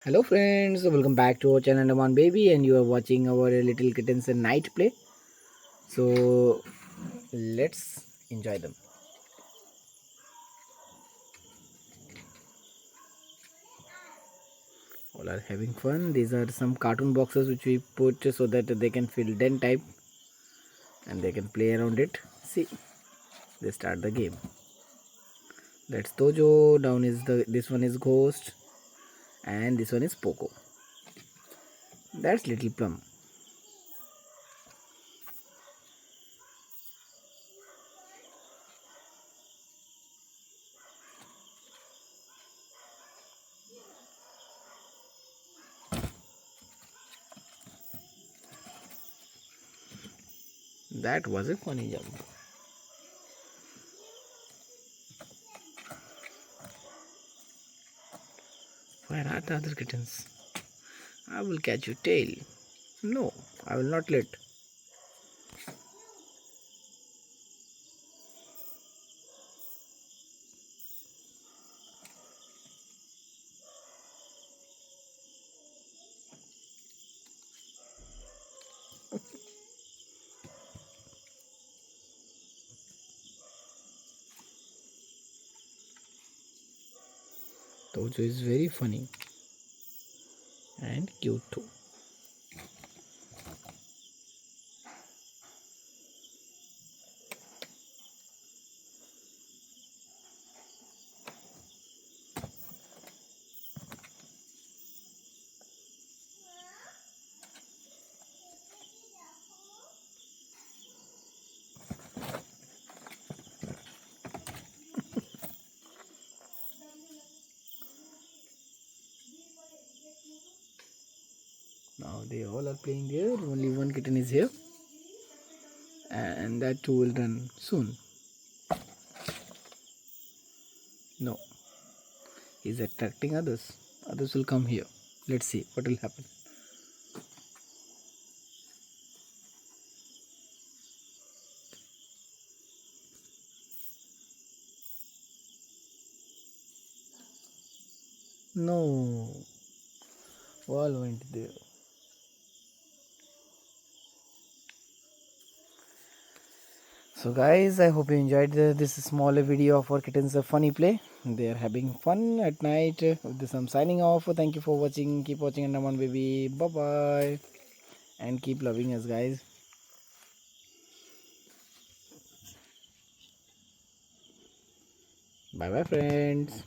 Hello friends, welcome back to our channel Andaman Baby, and you are watching our little kittens and night play. So let's enjoy them. All are having fun. These are some cartoon boxes which we put so that they can feel den type and they can play around it. See, they start the game. That's Tojo. Down is this one is Ghost, and this one is Poco. That's Little Plum. That was a funny jump. Where are the other kittens? I will catch your tail. No, I will not let. Tojo is very funny and cute too. Now they all are playing there. Only one kitten is here, and that too will run soon. No, he's attracting others. Others will come here. Let's see what will happen. No, all went there. So guys, I hope you enjoyed this small video of our kittens a funny play. They are having fun at night. With this, I'm signing off. Thank you for watching. Keep watching Andaman Baby. Bye bye, and keep loving us, guys. Bye bye, friends.